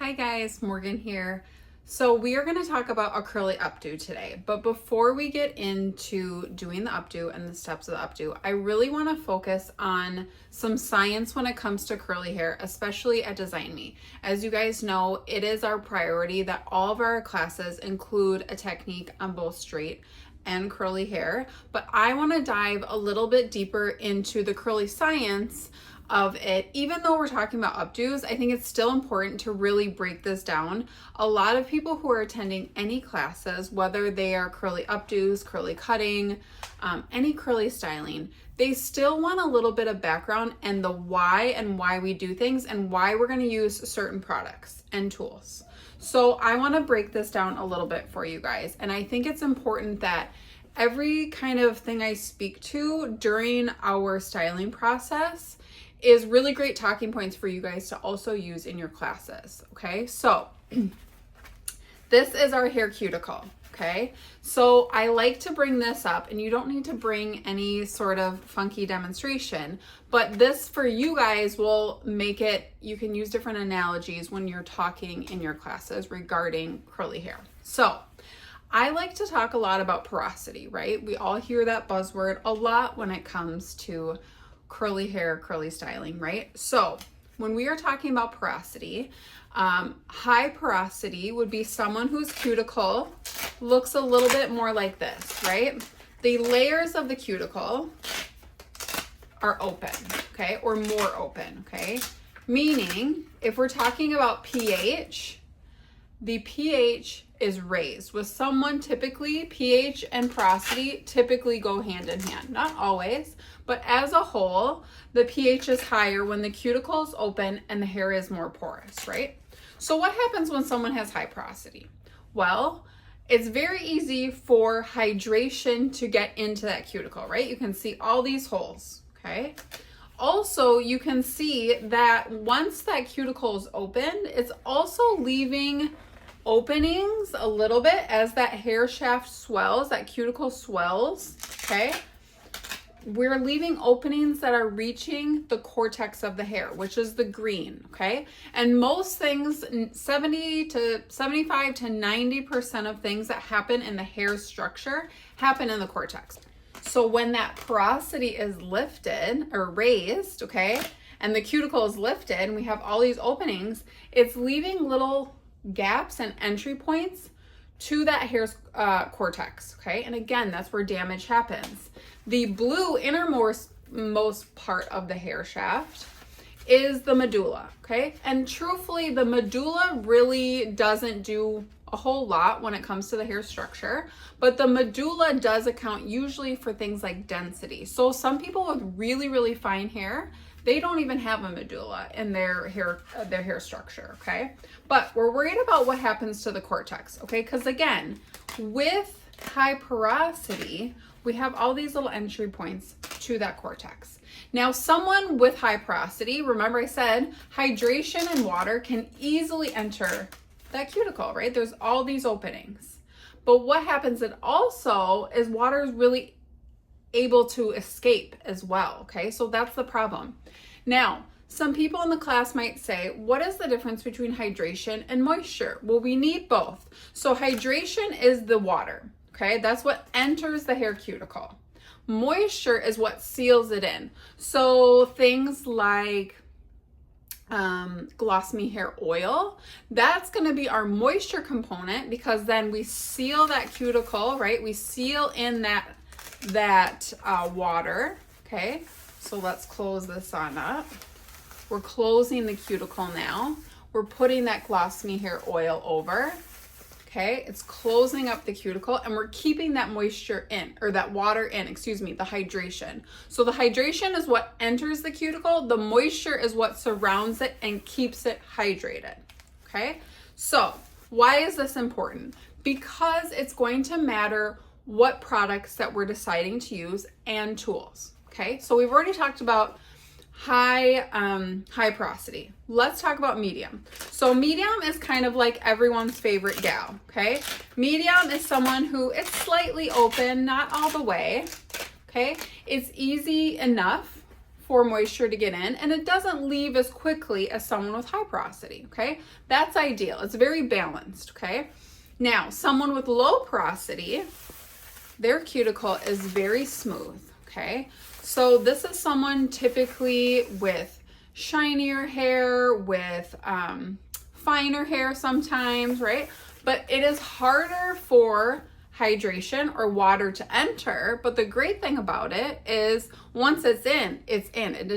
Hi guys, Morgan here. So we are going to talk about a curly updo today, but before we get into doing the updo and the steps of the updo, I really want to focus on some science when it comes to curly hair, especially at Design Me. As you guys know, it is our priority that all of our classes include a technique on both straight and curly hair, but I want to dive a little bit deeper into the curly science of it. Even though we're talking about updos, I think it's still important to really break this down. A lot of people who are attending any classes, whether they are curly updos, curly cutting, any curly styling, they still want a little bit of background and the why we do things and why we're going to use certain products and tools. So I want to break this down a little bit for you guys. And I think it's important that every kind of thing I speak to during our styling process is really great talking points for you guys to also use in your classes. Okay, so this is our hair cuticle. Okay, so I like to bring this up, and you don't need to bring any sort of funky demonstration, but this for you guys will make it, you can use different analogies when you're talking in your classes regarding curly hair. So I like to talk a lot about porosity, right? We all hear that buzzword a lot when it comes to curly hair, curly styling, right? So when we are talking about porosity, high porosity would be someone whose cuticle looks a little bit more like this, right? The layers of the cuticle are open, okay, or more open, okay? Meaning, if we're talking about pH, the pH is raised. With someone, typically pH and porosity typically go hand in hand. Not always, but as a whole, the pH is higher when the cuticle is open and the hair is more porous, right? So what happens when someone has high porosity? Well, it's very easy for hydration to get into that cuticle, right? You can see all these holes, okay? Also, you can see that once that cuticle is open, it's also leaving openings a little bit as that hair shaft swells, that cuticle swells, okay? We're leaving openings that are reaching the cortex of the hair, which is the green, okay? And most things, 75 to 90% of things that happen in the hair structure happen in the cortex. So when that porosity is lifted or raised, okay, and the cuticle is lifted and we have all these openings, it's leaving little gaps and entry points to that hair's cortex, okay? And again, that's where damage happens. The blue innermost part of the hair shaft is the medulla, okay? And truthfully, the medulla really doesn't do a whole lot when it comes to the hair structure, but the medulla does account usually for things like density. So some people with really, really fine hair, they don't even have a medulla in their hair structure, okay? But we're worried about what happens to the cortex, okay? Because again, with high porosity, we have all these little entry points to that cortex. Now, someone with high porosity, remember I said hydration and water can easily enter that cuticle, right? There's all these openings. But what happens it also is water is really able to escape as well, okay? So that's the problem. Now, some people in the class might say, what is the difference between hydration and moisture? Well, we need both. So hydration is the water, okay? That's what enters the hair cuticle. Moisture is what seals it in. So things like Gloss Me hair oil, that's going to be our moisture component, because then we seal that cuticle, right? We seal in that water, okay? So let's close this on up. We're closing the cuticle now. We're putting that Gloss Me hair oil over, okay? It's closing up the cuticle, and we're keeping that moisture in, or that water in, excuse me, the hydration. So the hydration is what enters the cuticle. The moisture is what surrounds it and keeps it hydrated, okay? So why is this important? Because it's going to matter what products that we're deciding to use and tools, okay? So we've already talked about high porosity. Let's talk about medium. So medium is kind of like everyone's favorite gal, okay? Medium is someone who is slightly open, not all the way, okay? It's easy enough for moisture to get in, and it doesn't leave as quickly as someone with high porosity, okay? That's ideal. It's very balanced, okay? Now, someone with low porosity, their cuticle is very smooth, okay? So this is someone typically with shinier hair, with finer hair sometimes, right? But it is harder for hydration or water to enter. But the great thing about it is once it's in. It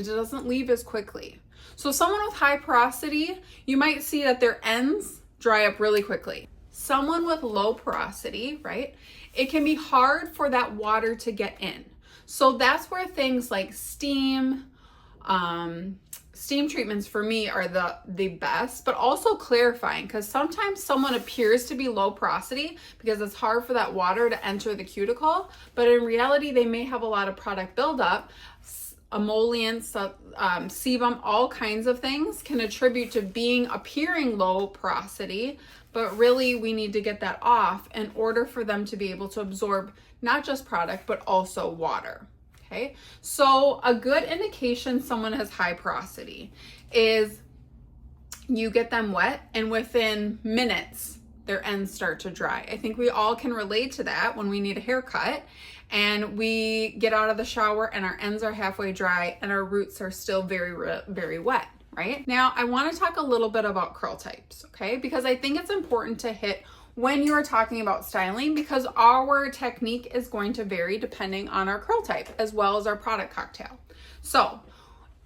doesn't leave as quickly. So someone with high porosity, you might see that their ends dry up really quickly. Someone with low porosity, right? It can be hard for that water to get in. So that's where things like steam treatments for me are the best, but also clarifying, because sometimes someone appears to be low porosity because it's hard for that water to enter the cuticle, but in reality they may have a lot of product buildup. Emollients, sebum, all kinds of things can attribute to appearing low porosity, but really we need to get that off in order for them to be able to absorb not just product but also water. Okay, so a good indication someone has high porosity is you get them wet and within minutes their ends start to dry. I think we all can relate to that when we need a haircut and we get out of the shower and our ends are halfway dry and our roots are still very, very wet, right? Now, I want to talk a little bit about curl types, okay? Because I think it's important to hit when you are talking about styling, because our technique is going to vary depending on our curl type as well as our product cocktail. So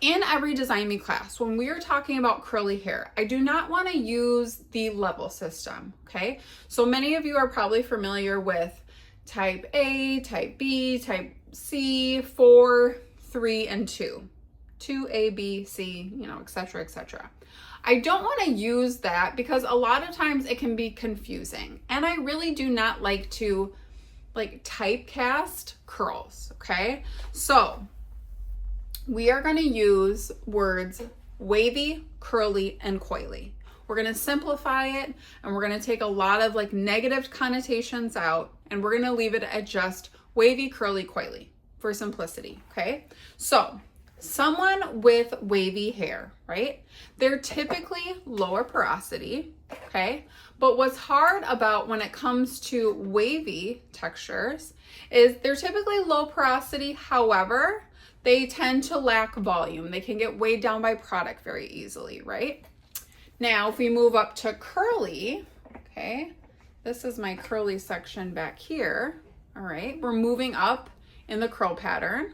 in every Design Me class, when we are talking about curly hair, I do not want to use the level system, okay? So many of you are probably familiar with type A, type B, type C, 4, 3, and 2. 2A, B, C, etc., etc. I don't want to use that because a lot of times it can be confusing. And I really do not like to typecast curls, okay? So we are going to use words wavy, curly, and coily. We're going to simplify it and we're going to take a lot of negative connotations out and we're going to leave it at just wavy, curly, coily for simplicity, okay? So someone with wavy hair, right? They're typically lower porosity, okay? But what's hard about when it comes to wavy textures is they're typically low porosity. However, they tend to lack volume. They can get weighed down by product very easily, right? Now, if we move up to curly, okay, this is my curly section back here, all right? We're moving up in the curl pattern.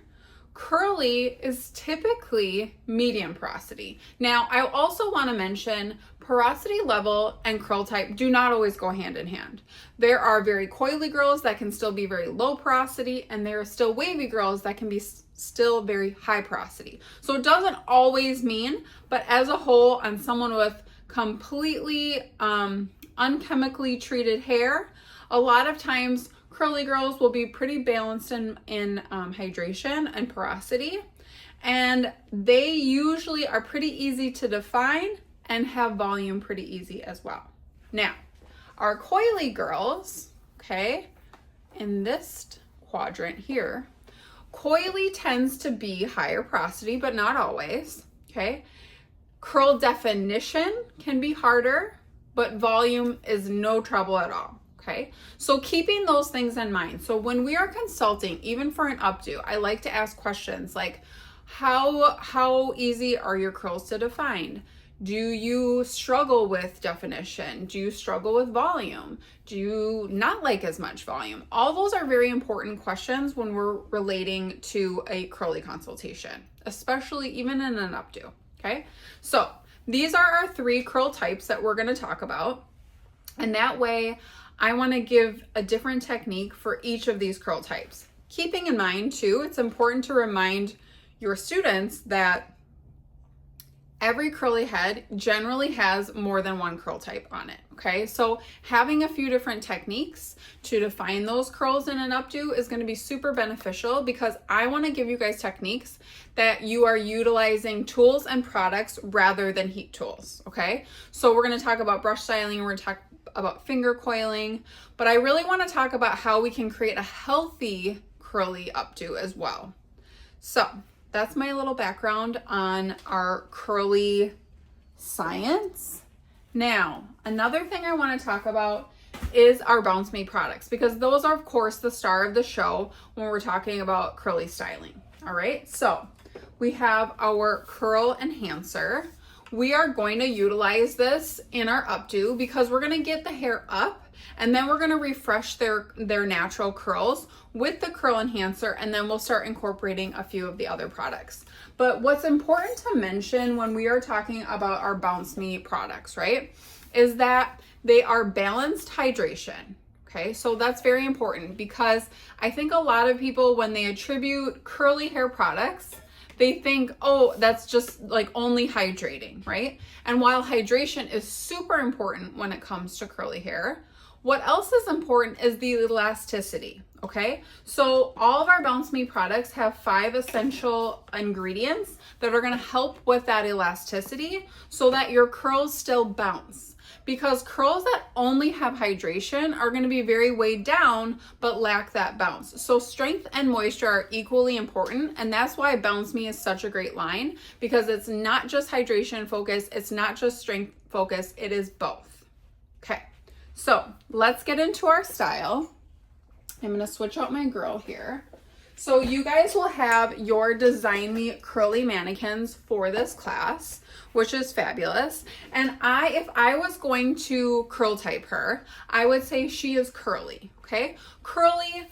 Curly is typically medium porosity. Now, I also want to mention porosity level and curl type do not always go hand in hand. There are very coily girls that can still be very low porosity, and there are still wavy girls that can be still very high porosity. So it doesn't always mean, but as a whole, on someone with completely unchemically treated hair, a lot of times curly girls will be pretty balanced in hydration and porosity, and they usually are pretty easy to define and have volume pretty easy as well. Now, our coily girls, okay, in this quadrant here, coily tends to be higher porosity, but not always, okay? Curl definition can be harder, but volume is no trouble at all. Okay, so keeping those things in mind. So when we are consulting, even for an updo, I like to ask questions like, how easy are your curls to define? Do you struggle with definition? Do you struggle with volume? Do you not like as much volume? All those are very important questions when we're relating to a curly consultation, especially even in an updo, okay? So these are our 3 curl types that we're gonna talk about. And that way, I want to give a different technique for each of these curl types. Keeping in mind too, it's important to remind your students that every curly head generally has more than one curl type on it, okay? So having a few different techniques to define those curls in an updo is going to be super beneficial, because I want to give you guys techniques that you are utilizing tools and products rather than heat tools, okay? So we're going to talk about brush styling, we're going to talk about finger coiling, but I really want to talk about how we can create a healthy curly updo as well. So that's my little background on our curly science. Now, another thing I want to talk about is our Bounce Me products, because those are, of course, the star of the show when we're talking about curly styling. All right, so we have our curl enhancer. We are going to utilize this in our updo because we're going to get the hair up, and then we're going to refresh their natural curls with the curl enhancer, and then we'll start incorporating a few of the other products. But what's important to mention when we are talking about our Bounce Me products, right, is that they are balanced hydration. Okay, so that's very important, because I think a lot of people, when they attribute curly hair products, they think, oh, that's just like only hydrating, right? And while hydration is super important when it comes to curly hair, what else is important is the elasticity, okay? So all of our Bounce Me products have 5 essential ingredients that are gonna help with that elasticity so that your curls still bounce. Because curls that only have hydration are going to be very weighed down but lack that bounce. So strength and moisture are equally important, and that's why Bounce Me is such a great line, because it's not just hydration focus, it's not just strength focus, it is both. Okay, so let's get into our style. I'm going to switch out my girl here. So you guys will have your Design Me curly mannequins for this class, which is fabulous. And if I was going to curl type her, I would say she is curly, okay? Curly,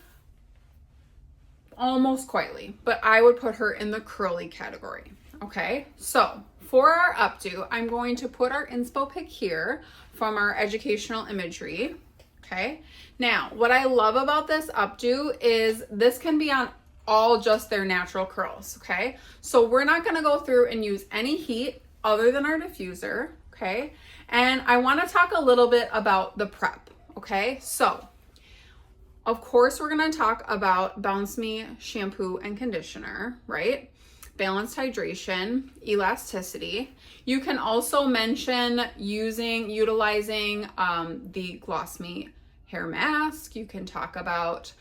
almost quietly, but I would put her in the curly category, okay? So for our updo, I'm going to put our inspo pic here from our educational imagery, okay? Now, what I love about this updo is this can be on all just their natural curls, okay? So we're not gonna go through and use any heat other than our diffuser, okay? And I wanna talk a little bit about the prep, okay? So, of course, we're gonna talk about Bounce Me shampoo and conditioner, right? Balanced hydration, elasticity. You can also mention utilizing the Gloss Me hair mask. You can talk about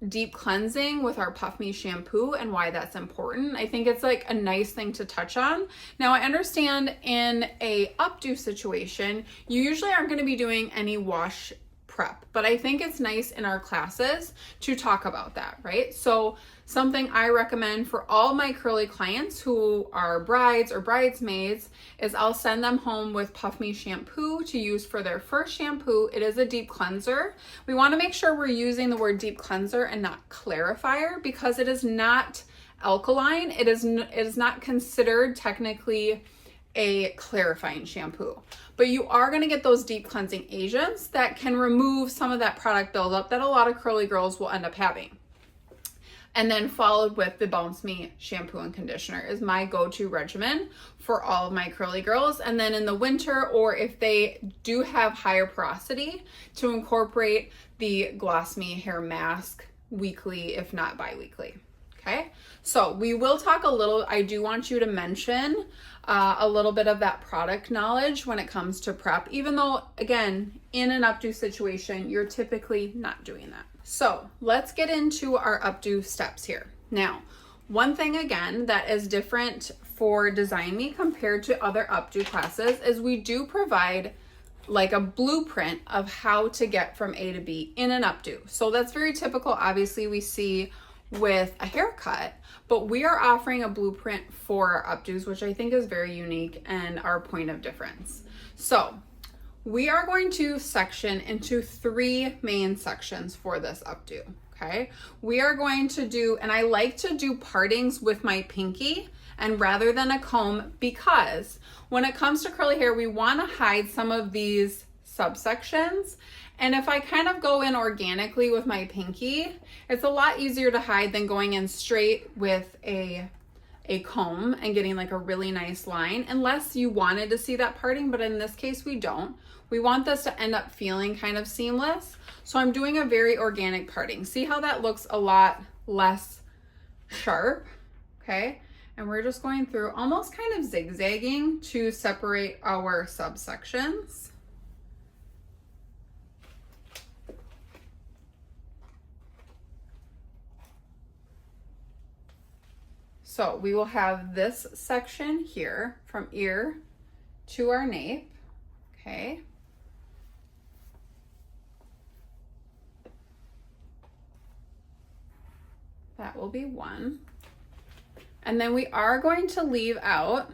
deep cleansing with our Puff Me shampoo and why that's important. I think it's like a nice thing to touch on. Now, I understand in a updo situation, you usually aren't going to be doing any wash prep, but I think it's nice in our classes to talk about that, right? So something I recommend for all my curly clients who are brides or bridesmaids is I'll send them home with Puff Me shampoo to use for their first shampoo. It is a deep cleanser. We want to make sure we're using the word deep cleanser and not clarifier, because it is not alkaline. It is not considered technically a clarifying shampoo, but you are going to get those deep cleansing agents that can remove some of that product buildup that a lot of curly girls will end up having. And then followed with the Bounce Me shampoo and conditioner is my go-to regimen for all of my curly girls. And then in the winter, or if they do have higher porosity, to incorporate the Gloss Me hair mask weekly, if not bi-weekly. Okay, so we will talk a little, I do want you to mention a little bit of that product knowledge when it comes to prep, even though, again, in an updo situation, you're typically not doing that. So let's get into our updo steps here. Now, one thing again that is different for Design Me compared to other updo classes is we do provide like a blueprint of how to get from A to B in an updo. So that's very typical, obviously, we see with a haircut, but we are offering a blueprint for our updos, which I think is very unique and our point of difference. So we are going to section into 3 main sections for this updo, okay? We are going to do, and I like to do partings with my pinky and rather than a comb, because when it comes to curly hair, we want to hide some of these subsections. And if I kind of go in organically with my pinky, it's a lot easier to hide than going in straight with a comb and getting like a really nice line, unless you wanted to see that parting, but in this case we don't. We want this to end up feeling kind of seamless. So I'm doing a very organic parting. See how that looks a lot less sharp, okay? And we're just going through almost kind of zigzagging to separate our subsections. So we will have this section here from ear to our nape, okay? That will be one. And then we are going to leave out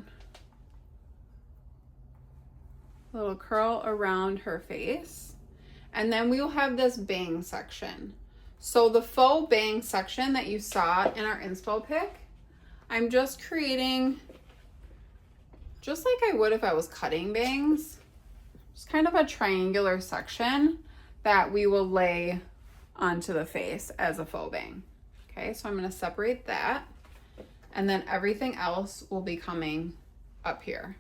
a little curl around her face. And then we will have this bang section. So the faux bang section that you saw in our inspo pic, I'm just creating, just like I would if I was cutting bangs, just kind of a triangular section that we will lay onto the face as a faux bang. Okay, so I'm going to separate that, and then everything else will be coming up here.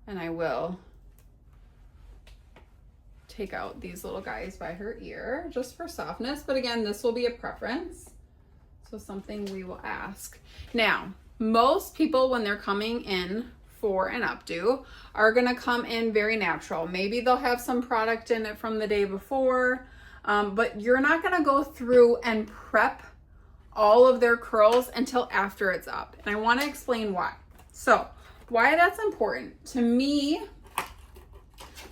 And I will take out these little guys by her ear just for softness, but again, this will be a preference, so something we will ask. Now, most people when they're coming in for an updo are going to come in very natural. Maybe they'll have some product in it from the day before, but you're not going to go through and prep all of their curls until after it's up. And I want to explain why. So why that's important to me,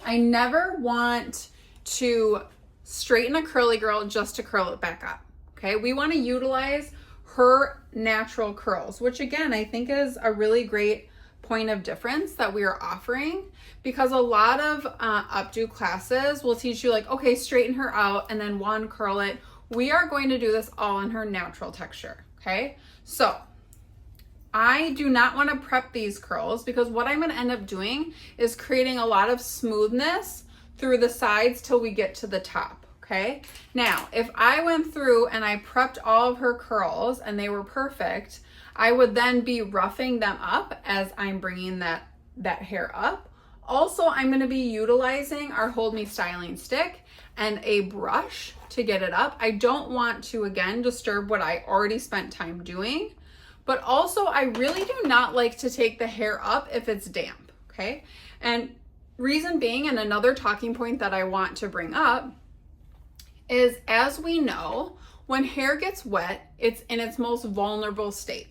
I never want to straighten a curly girl just to curl it back up. Okay, we want to utilize her natural curls, which again I think is a really great point of difference that we are offering, because a lot of updo classes will teach you like, okay, straighten her out and then one curl it. We are going to do this all in her natural texture, okay? So I do not want to prep these curls, because what I'm going to end up doing is creating a lot of smoothness through the sides till we get to the top, okay? Now, if I went through and I prepped all of her curls and they were perfect, I would then be roughing them up as I'm bringing that hair up. Also, I'm going to be utilizing our Hold Me styling stick and a brush to get it up. I don't want to, again, disturb what I already spent time doing, but also I really do not like to take the hair up if it's damp, okay? And reason being, and another talking point that I want to bring up, is as we know, when hair gets wet, it's in its most vulnerable state.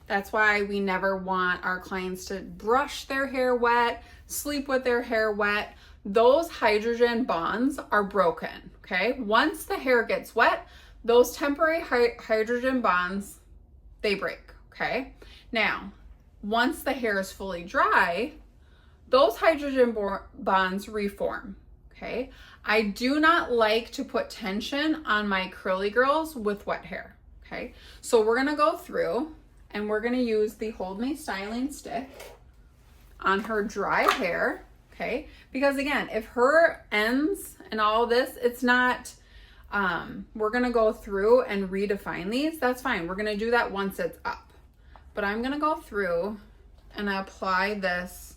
That's why we never want our clients to brush their hair wet, sleep with their hair wet. Those hydrogen bonds are broken, okay? Once the hair gets wet, those temporary hydrogen bonds, they break, okay? Now, once the hair is fully dry, those hydrogen bonds reform, okay? I do not like to put tension on my curly girls with wet hair, okay? So we're gonna go through and we're gonna use the Hold Me styling stick on her dry hair, okay? Because again, if her ends and all this, it's not, we're gonna go through and redefine these. That's fine. We're gonna do that once it's up. But I'm gonna go through and apply this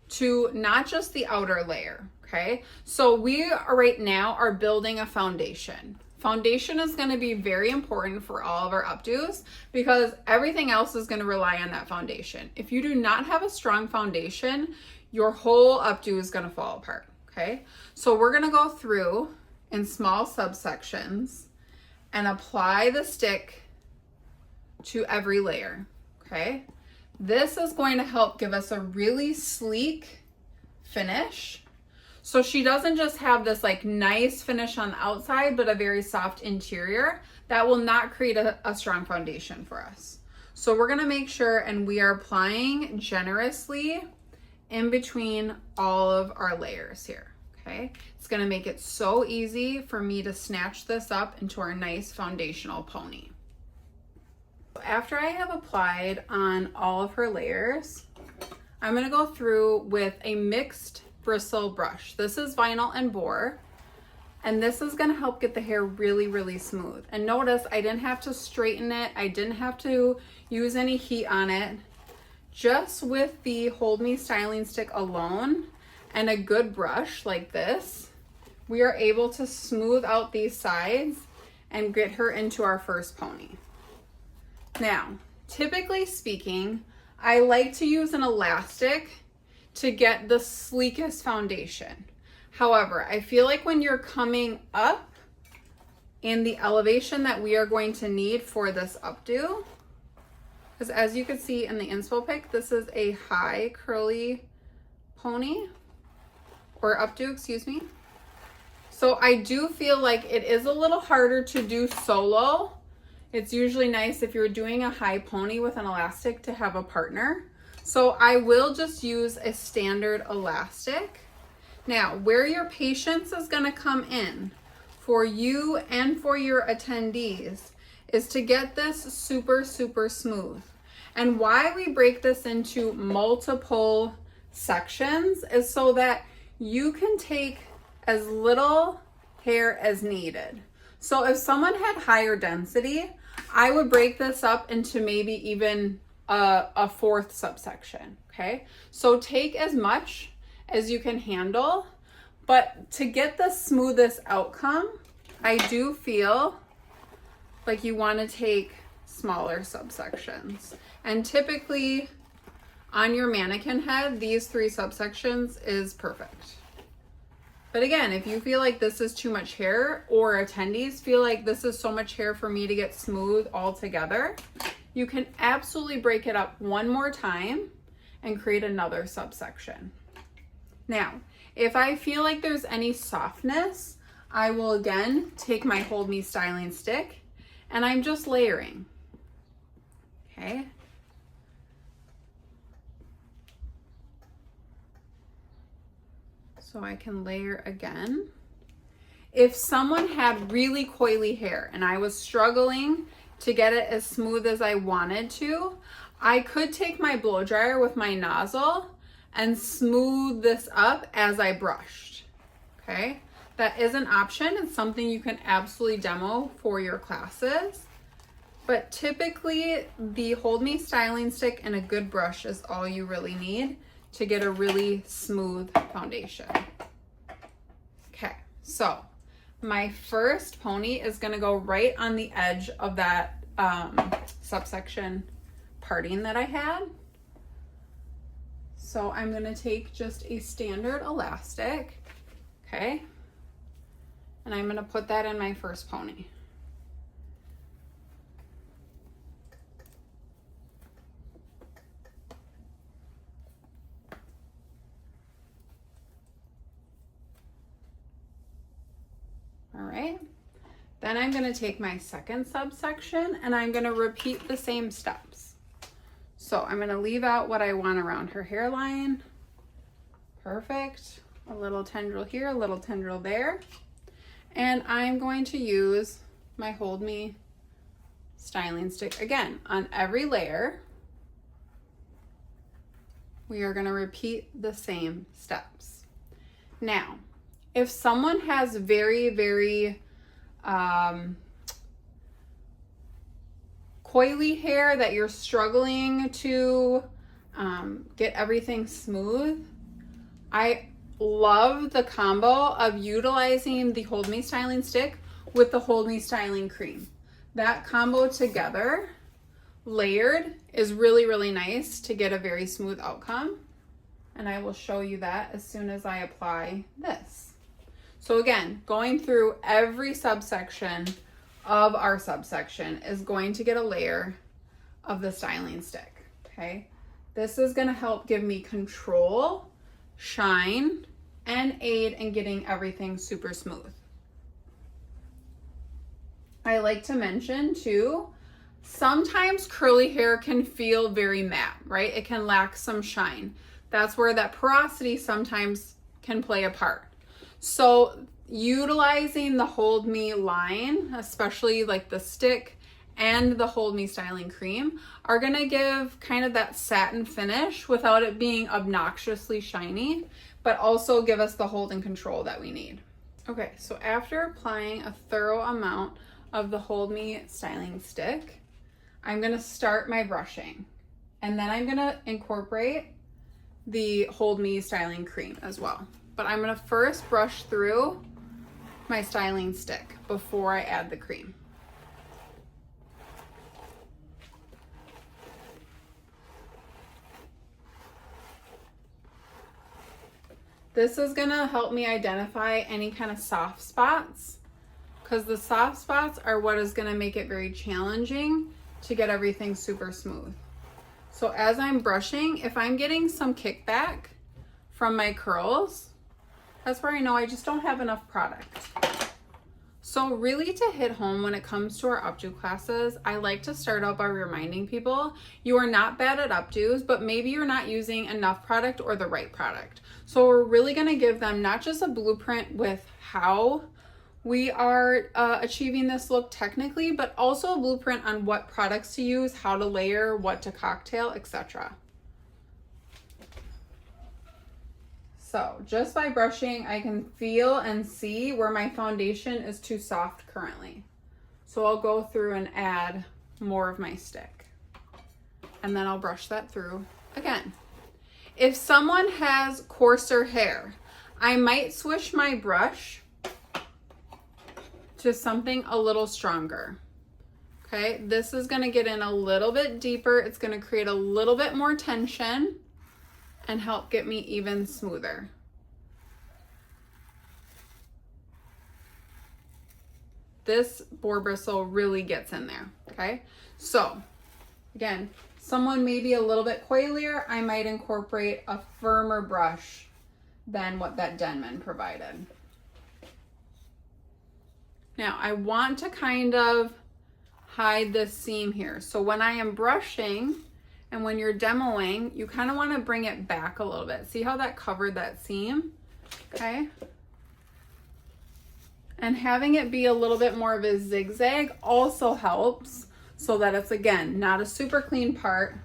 to not just the outer layer, okay? So we are right now are building a foundation. Foundation is gonna be very important for all of our updos, because everything else is gonna rely on that foundation. If you do not have a strong foundation, your whole updo is gonna fall apart, okay? So we're gonna go through in small subsections and apply the stick to every layer, okay? This is going to help give us a really sleek finish. So she doesn't just have this like nice finish on the outside, but a very soft interior. That will not create a strong foundation for us. So we're gonna make sure, and we are applying generously in between all of our layers here, okay? It's gonna make it so easy for me to snatch this up into our nice foundational pony. After I have applied on all of her layers, I'm gonna go through with a mixed bristle brush. This is Vinyl and Boar, and this is gonna help get the hair really, really smooth. And notice I didn't have to straighten it. I didn't have to use any heat on it. Just with the Hold Me styling stick alone and a good brush like this, we are able to smooth out these sides and get her into our first pony. Now, typically speaking, I like to use an elastic to get the sleekest foundation. However, I feel like when you're coming up in the elevation that we are going to need for this updo, because as you can see in the inspo pic, this is a high curly pony, or updo, excuse me. So I do feel like it is a little harder to do solo. It's usually nice if you're doing a high pony with an elastic to have a partner. So I will just use a standard elastic. Now, where your patience is gonna come in for you and for your attendees is to get this super, super smooth. And why we break this into multiple sections is so that you can take as little hair as needed. So if someone had higher density, I would break this up into maybe even a fourth subsection, okay? So take as much as you can handle, but to get the smoothest outcome, I do feel like you want to take smaller subsections. And typically on your mannequin head, these 3 subsections is perfect. But again, if you feel like this is too much hair, or attendees feel like this is so much hair for me to get smooth all together, you can absolutely break it up one more time and create another subsection. Now, if I feel like there's any softness, I will again take my Hold Me styling stick and I'm just layering, okay? So I can layer again. If someone had really coily hair and I was struggling to get it as smooth as I wanted to, I could take my blow dryer with my nozzle and smooth this up as I brushed, okay? That is an option. It's something you can absolutely demo for your classes. But typically the Hold Me styling stick and a good brush is all you really need to get a really smooth foundation. Okay, so my first pony is gonna go right on the edge of that subsection parting that I had. So I'm gonna take just a standard elastic, okay? And I'm gonna put that in my first pony. All right, then I'm gonna take my second subsection and I'm gonna repeat the same steps. So I'm gonna leave out what I want around her hairline. Perfect. A little tendril here, a little tendril there. And I'm going to use my Hold Me styling stick again on every layer. We are gonna repeat the same steps. Now, if someone has very, very coily hair that you're struggling to get everything smooth, I love the combo of utilizing the Hold Me styling stick with the Hold Me styling cream. That combo together, layered, is really, really nice to get a very smooth outcome. And I will show you that as soon as I apply this. So again, going through every subsection of our subsection is going to get a layer of the styling stick, okay? This is gonna help give me control, shine, and aid in getting everything super smooth. I like to mention too, sometimes curly hair can feel very matte, right? It can lack some shine. That's where that porosity sometimes can play a part. So utilizing the Hold Me line, especially like the stick and the Hold Me styling cream, are gonna give kind of that satin finish without it being obnoxiously shiny, but also give us the hold and control that we need. Okay, so after applying a thorough amount of the Hold Me styling stick, I'm gonna start my brushing, and then I'm gonna incorporate the Hold Me styling cream as well. But I'm gonna first brush through my styling stick before I add the cream. This is gonna help me identify any kind of soft spots, because the soft spots are what is gonna make it very challenging to get everything super smooth. So as I'm brushing, if I'm getting some kickback from my curls, that's where I know I just don't have enough product. So really, to hit home when it comes to our updo classes, I like to start out by reminding people you are not bad at updos, but maybe you're not using enough product or the right product. So we're really going to give them not just a blueprint with how we are achieving this look technically, but also a blueprint on what products to use, how to layer, what to cocktail, etc. So just by brushing, I can feel and see where my foundation is too soft currently. So I'll go through and add more of my stick. And then I'll brush that through again. If someone has coarser hair, I might switch my brush to something a little stronger. Okay, this is gonna get in a little bit deeper. It's gonna create a little bit more tension and help get me even smoother. This boar bristle really gets in there, okay? So, again, someone may be a little bit coilier, I might incorporate a firmer brush than what that Denman provided. Now, I want to kind of hide this seam here. So when I am brushing, and when you're demoing, you kind of want to bring it back a little bit. See how that covered that seam? Okay. And having it be a little bit more of a zigzag also helps so that it's, again, not a super clean part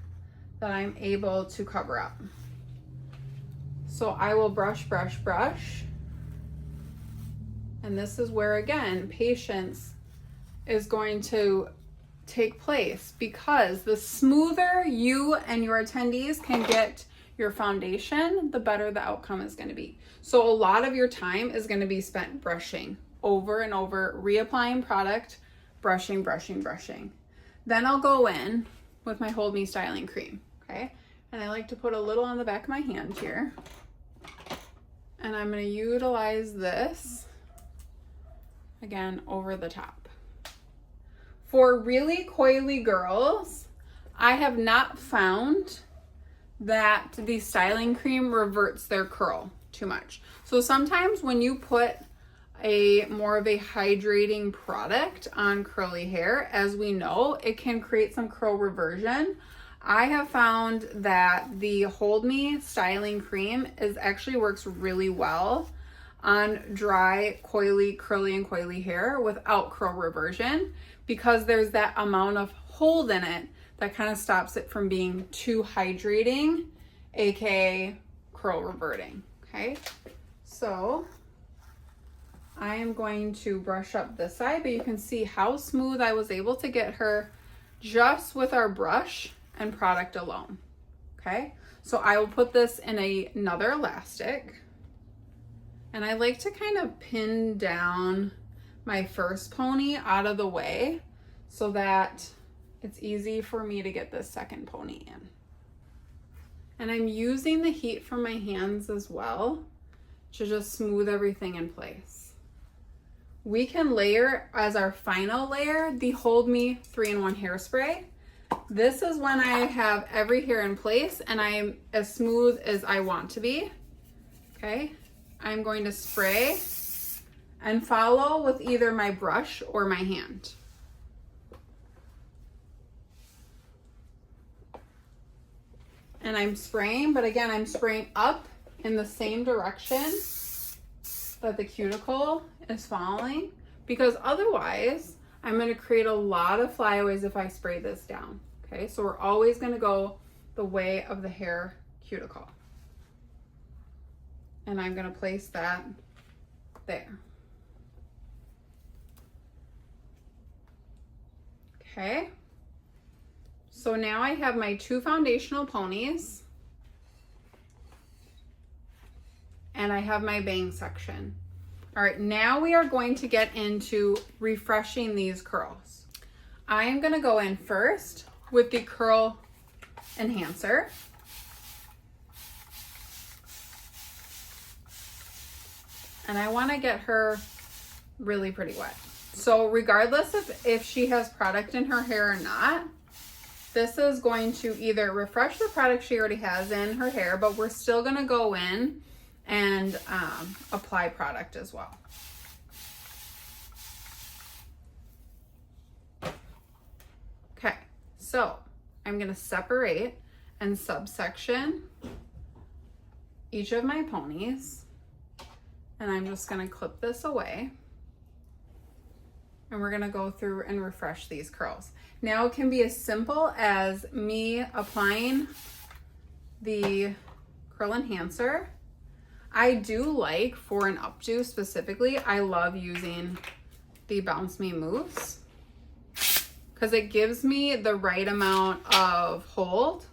that I'm able to cover up. So I will brush, brush, brush. And this is where, again, patience is going to take place, because the smoother you and your attendees can get your foundation, the better the outcome is going to be. So a lot of your time is going to be spent brushing over and over, reapplying product, brushing, brushing, brushing. Then I'll go in with my Hold Me styling cream, okay? And I like to put a little on the back of my hand here. And I'm going to utilize this, again, over the top. For really coily girls, I have not found that the styling cream reverts their curl too much. So sometimes when you put a more of a hydrating product on curly hair, as we know, it can create some curl reversion. I have found that the Hold Me styling cream actually works really well on dry, coily, curly, and coily hair without curl reversion, because there's that amount of hold in it that kind of stops it from being too hydrating, aka curl reverting, okay? So I am going to brush up this side, but you can see how smooth I was able to get her just with our brush and product alone, okay? So I will put this in another elastic, and I like to kind of pin down my first pony out of the way so that it's easy for me to get this second pony in. And I'm using the heat from my hands as well to just smooth everything in place. We can layer as our final layer the Hold Me 3-in-1 hairspray. This is when I have every hair in place and I'm as smooth as I want to be. Okay, I'm going to spray and follow with either my brush or my hand. And I'm spraying, but again, I'm spraying up in the same direction that the cuticle is following, because otherwise I'm going to create a lot of flyaways if I spray this down. Okay, so we're always going to go the way of the hair cuticle. And I'm going to place that there. Okay, so now I have my 2 foundational ponies and I have my bang section. All right, now we are going to get into refreshing these curls. I am going to go in first with the curl enhancer. And I want to get her really pretty wet. So regardless of if she has product in her hair or not, this is going to either refresh the product she already has in her hair, but we're still gonna go in and apply product as well. Okay, so I'm gonna separate and subsection each of my ponies, and I'm just gonna clip this away, and we're gonna go through and refresh these curls. Now it can be as simple as me applying the curl enhancer. I do like, for an updo specifically, I love using the Bounce Me Mousse because it gives me the right amount of hold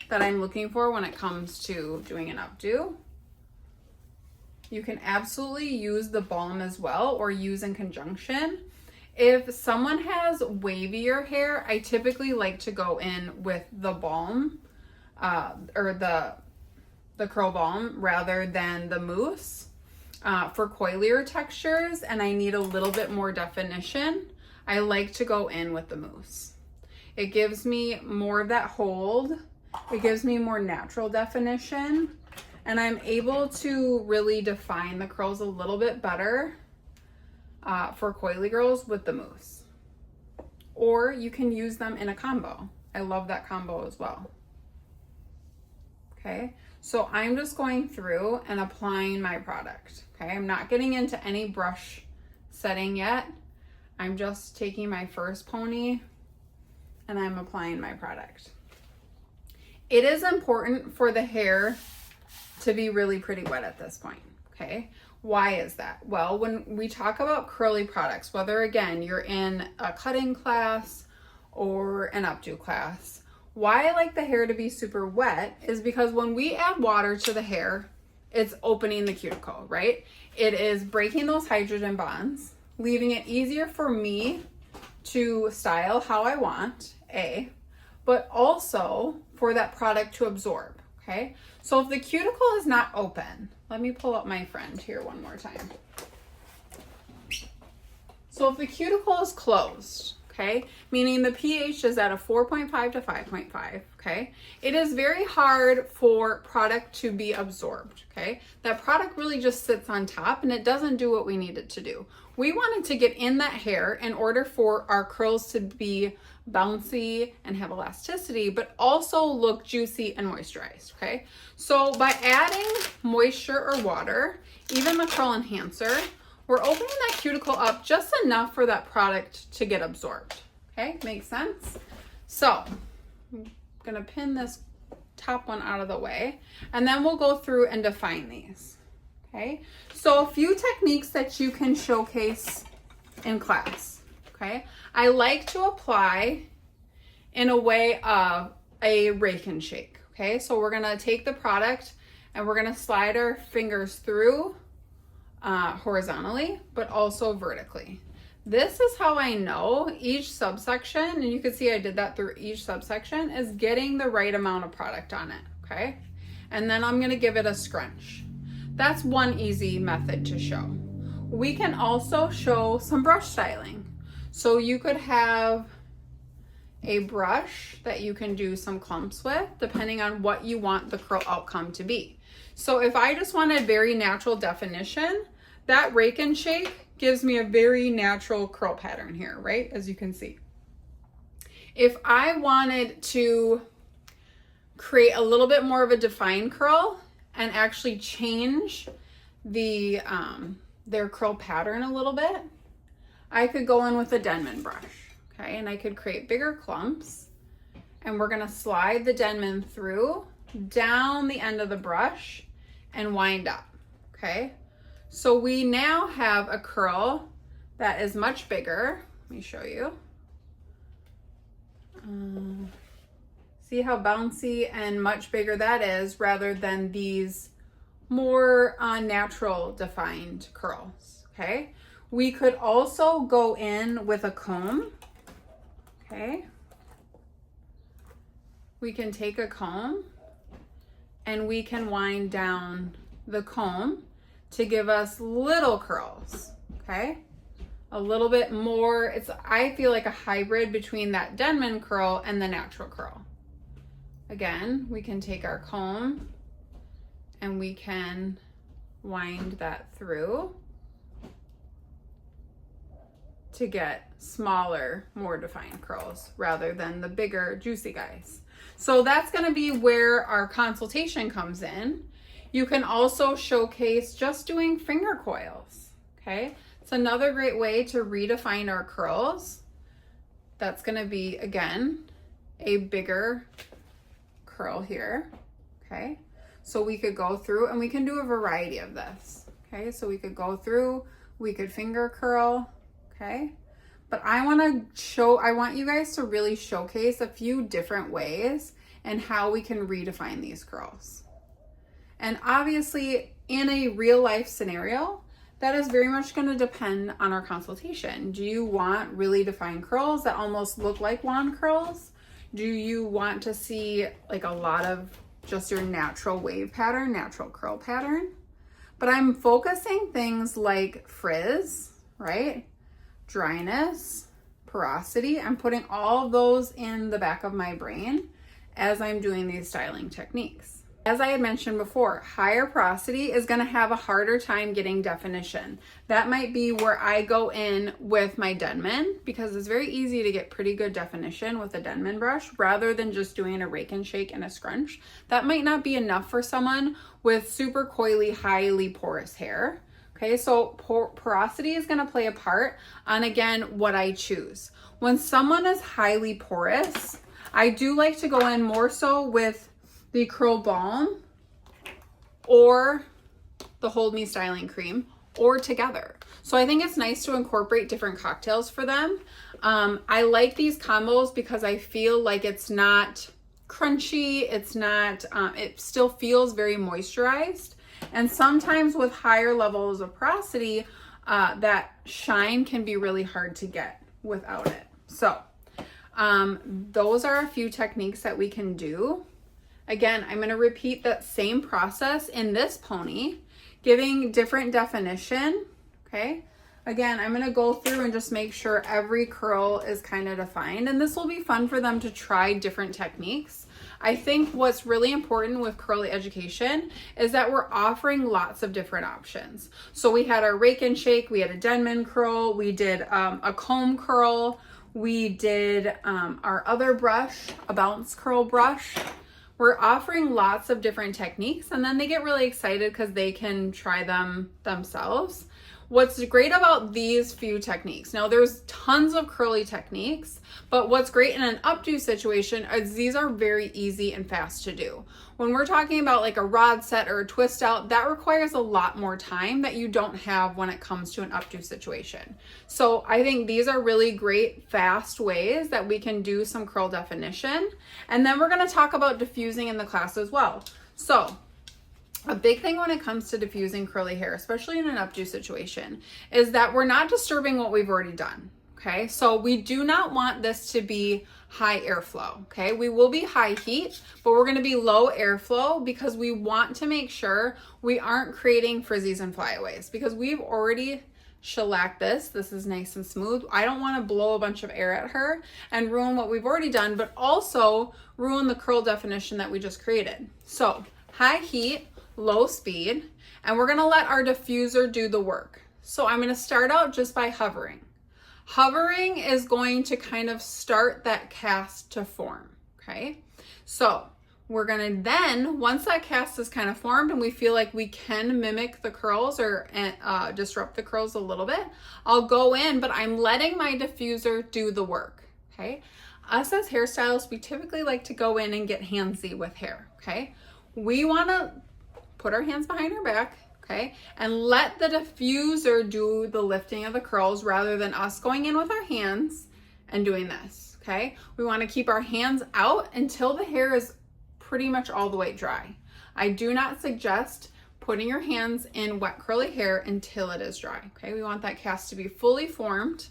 that I'm looking for when it comes to doing an updo. You can absolutely use the balm as well, or use in conjunction. If someone has wavier hair, I typically like to go in with the balm or the curl balm rather than the mousse. For coilier textures and I need a little bit more definition, I like to go in with the mousse. It gives me more of that hold. It gives me more natural definition, and I'm able to really define the curls a little bit better for coily girls with the mousse. Or you can use them in a combo. I love that combo as well. Okay, so I'm just going through and applying my product. Okay, I'm not getting into any brush setting yet. I'm just taking my first pony and I'm applying my product. It is important for the hair to be really pretty wet at this point, okay? Why is that? Well, when we talk about curly products, whether again, you're in a cutting class or an updo class, why I like the hair to be super wet is because when we add water to the hair, it's opening the cuticle, right? It is breaking those hydrogen bonds, leaving it easier for me to style how I want, but also for that product to absorb, okay? So if the cuticle is not open, let me pull up my friend here one more time. So if the cuticle is closed, okay, meaning the pH is at a 4.5 to 5.5, okay, it is very hard for product to be absorbed, okay? That product really just sits on top and it doesn't do what we need it to do. We want it to get in that hair in order for our curls to be bouncy and have elasticity, but also look juicy and moisturized, okay? So by adding moisture or water, even the curl enhancer, we're opening that cuticle up just enough for that product to get absorbed, okay? Makes sense? So I'm gonna pin this top one out of the way, and then we'll go through and define these, okay? So a few techniques that you can showcase in class, okay? I like to apply in a way of a rake and shake, okay? So we're gonna take the product and we're gonna slide our fingers through horizontally, but also vertically. This is how I know each subsection, and you can see I did that through each subsection, is getting the right amount of product on it, okay? And then I'm gonna give it a scrunch. That's one easy method to show. We can also show some brush styling. So you could have a brush that you can do some clumps with, depending on what you want the curl outcome to be. So if I just wanted very natural definition, that rake and shake gives me a very natural curl pattern here, right? As you can see. If I wanted to create a little bit more of a defined curl and actually change the their curl pattern a little bit, I could go in with a Denman brush, okay? And I could create bigger clumps, and we're gonna slide the Denman through down the end of the brush and wind up, okay? So we now have a curl that is much bigger. Let me show you. See how bouncy and much bigger that is rather than these more natural defined curls, okay? We could also go in with a comb, okay? We can take a comb and we can wind down the comb to give us little curls, okay? a little bit more, I feel like a hybrid between that Denman curl and the natural curl. Again, we can take our comb and we can wind that through to get smaller, more defined curls rather than the bigger, juicy guys. So that's gonna be where our consultation comes in. You can also showcase just doing finger coils, okay? It's another great way to redefine our curls. That's gonna be, again, a bigger curl here, okay? So we could go through and we can do a variety of this, okay? So we could go through, we could finger curl, okay? But I want you guys to really showcase a few different ways and how we can redefine these curls. And obviously in a real life scenario, that is very much going to depend on our consultation. Do you want really defined curls that almost look like wand curls? Do you want to see like a lot of just your natural wave pattern, natural curl pattern? But I'm focusing things like frizz, right? Dryness, porosity. I'm putting all of those in the back of my brain as I'm doing these styling techniques. As I had mentioned before, higher porosity is going to have a harder time getting definition. That might be where I go in with my Denman, because it's very easy to get pretty good definition with a Denman brush rather than just doing a rake and shake and a scrunch. That might not be enough for someone with super coily, highly porous hair. Okay, so porosity is going to play a part on, again, what I choose. When someone is highly porous, I do like to go in more so with the Curl Balm or the Hold Me Styling Cream, or together. So I think it's nice to incorporate different cocktails for them. I like these combos because I feel like it's not crunchy, it's not, it still feels very moisturized. And sometimes with higher levels of porosity, that shine can be really hard to get without it. So those are a few techniques that we can do. Again, I'm going to repeat that same process in this pony, giving different definition, okay? Again, I'm going to go through and just make sure every curl is kind of defined, and this will be fun for them to try different techniques. I think what's really important with curly education is that we're offering lots of different options. So we had our rake and shake, we had a Denman curl, we did a comb curl, we did our other brush, a bounce curl brush. We're offering lots of different techniques, and then they get really excited because they can try them themselves. What's great about these few techniques, now there's tons of curly techniques, but what's great in an updo situation is these are very easy and fast to do. When we're talking about like a rod set or a twist out, that requires a lot more time that you don't have when it comes to an updo situation. So I think these are really great fast ways that we can do some curl definition. And then we're going to talk about diffusing in the class as well. So a big thing when it comes to diffusing curly hair, especially in an updo situation, is that we're not disturbing what we've already done. Okay, so we do not want this to be high airflow. Okay, we will be high heat, but we're going to be low airflow because we want to make sure we aren't creating frizzies and flyaways, because we've already shellacked this. This is nice and smooth. I don't want to blow a bunch of air at her and ruin what we've already done, but also ruin the curl definition that we just created. So high heat, low speed, and we're going to let our diffuser do the work. So I'm going to start out just by hovering. Hovering is going to kind of start that cast to form, okay? So we're going to then, once that cast is kind of formed and we feel like we can mimic the curls or disrupt the curls a little bit, I'll go in, but I'm letting my diffuser do the work, okay? Us as hairstylists, we typically like to go in and get handsy with hair, okay? We want to put our hands behind our back, okay, and let the diffuser do the lifting of the curls rather than us going in with our hands and doing this, okay? We want to keep our hands out until the hair is pretty much all the way dry. I do not suggest putting your hands in wet curly hair until it is dry, okay? We want that cast to be fully formed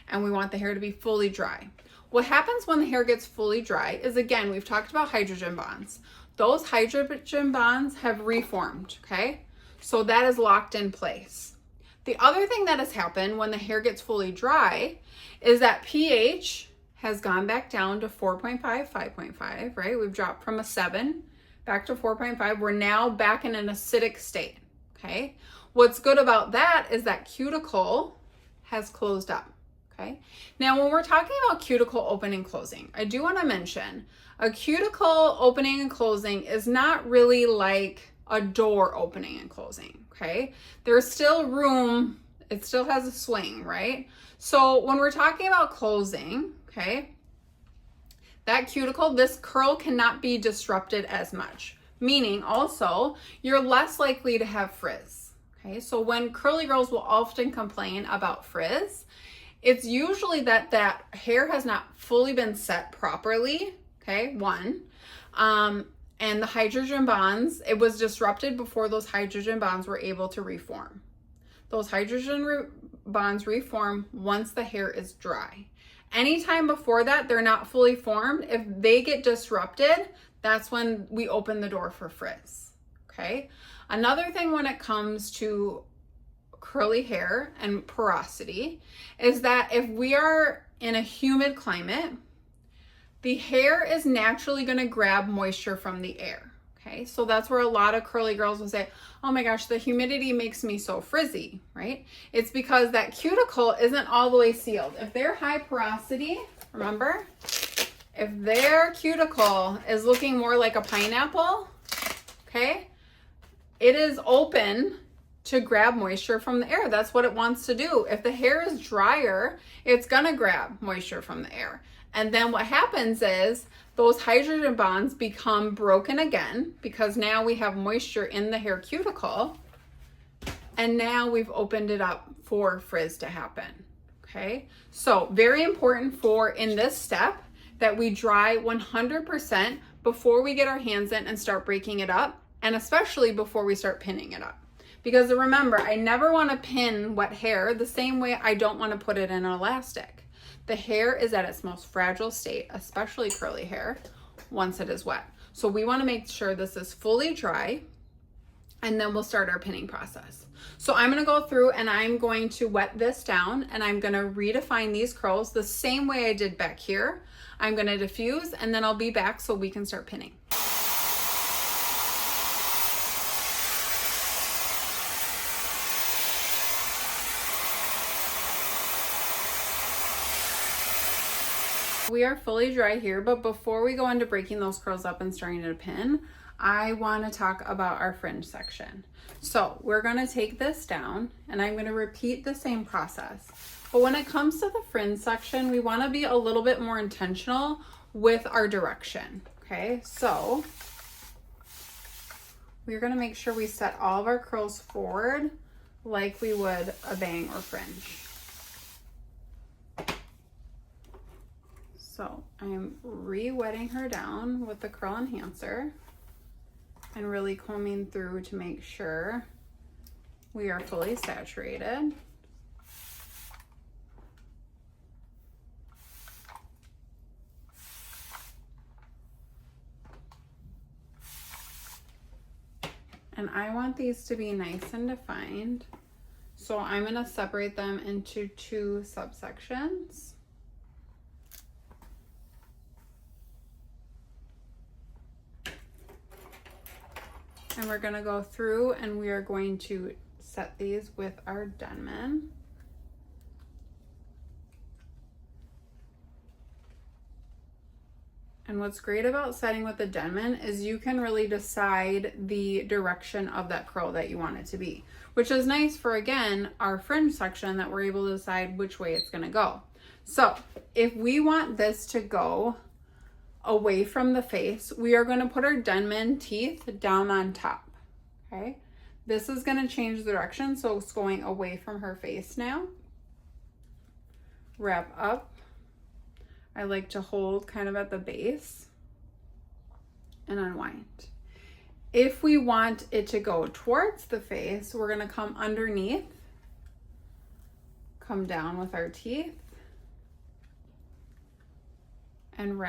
and we want the hair to be fully dry. What happens when the hair gets fully dry is, again, we've talked about hydrogen bonds. Those hydrogen bonds have reformed, okay? So that is locked in place. The other thing that has happened when the hair gets fully dry is that pH has gone back down to 4.5, 5.5, right? We've dropped from a 7 back to 4.5. We're now back in an acidic state, okay? What's good about that is that cuticle has closed up, okay? Now, when we're talking about cuticle opening and closing, I do want to mention a cuticle opening and closing is not really like a door opening and closing, okay? There's still room, it still has a swing, right? So when we're talking about closing, okay, that cuticle, this curl cannot be disrupted as much, meaning also you're less likely to have frizz, okay? So when curly girls will often complain about frizz, it's usually that that hair has not fully been set properly, okay, one, and the hydrogen bonds, it was disrupted before those hydrogen bonds were able to reform. Those hydrogen bonds reform once the hair is dry. Anytime before that, they're not fully formed. If they get disrupted, that's when we open the door for frizz, okay? Another thing when it comes to curly hair and porosity is that if we are in a humid climate, the hair is naturally going to grab moisture from the air, okay? So that's where a lot of curly girls will say, oh my gosh, the humidity makes me so frizzy, right? It's because that cuticle isn't all the way sealed. If they're high porosity, remember, if their cuticle is looking more like a pineapple, okay, it is open to grab moisture from the air. That's what it wants to do. If the hair is drier, it's gonna grab moisture from the air. And then what happens is those hydrogen bonds become broken again because now we have moisture in the hair cuticle, and now we've opened it up for frizz to happen, okay? So very important for in this step that we dry 100% before we get our hands in and start breaking it up, and especially before we start pinning it up. Because remember, I never want to pin wet hair the same way I don't want to put it in an elastic. The hair is at its most fragile state, especially curly hair, once it is wet. So we want to make sure this is fully dry, and then we'll start our pinning process. So I'm going to go through and I'm going to wet this down, and I'm going to redefine these curls the same way I did back here. I'm going to diffuse, and then I'll be back so we can start pinning. We are fully dry here, but before we go into breaking those curls up and starting to pin, I want to talk about our fringe section. So we're going to take this down, and I'm going to repeat the same process. But when it comes to the fringe section, we want to be a little bit more intentional with our direction, okay? So we're going to make sure we set all of our curls forward like we would a bang or fringe. So I'm re-wetting her down with the curl enhancer and really combing through to make sure we are fully saturated. And I want these to be nice and defined. So I'm going to separate them into 2 subsections. And we're going to go through and we are going to set these with our Denman. And what's great about setting with the Denman is you can really decide the direction of that curl that you want it to be, which is nice for, again, our fringe section that we're able to decide which way it's going to go. So if we want this to go away from the face, we are going to put our Denman teeth down on top, okay? This is going to change the direction, so it's going away from her face now. Wrap up. I like to hold kind of at the base and unwind. If we want it to go towards the face, we're going to come underneath, come down with our teeth, and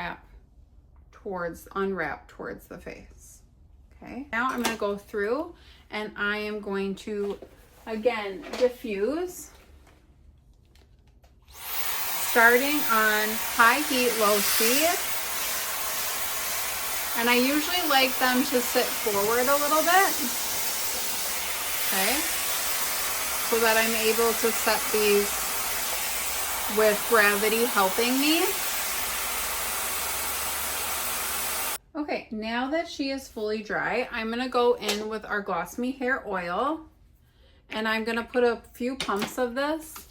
unwrap towards the face. Okay, now I'm going to go through and I am going to Again, diffuse. Starting on high heat, low speed. And I usually like them to sit forward a little bit. Okay. So that I'm able to set these with gravity helping me. Okay, now that she is fully dry, I'm gonna go in with our Gloss Me Hair Oil, and I'm gonna put a few pumps of this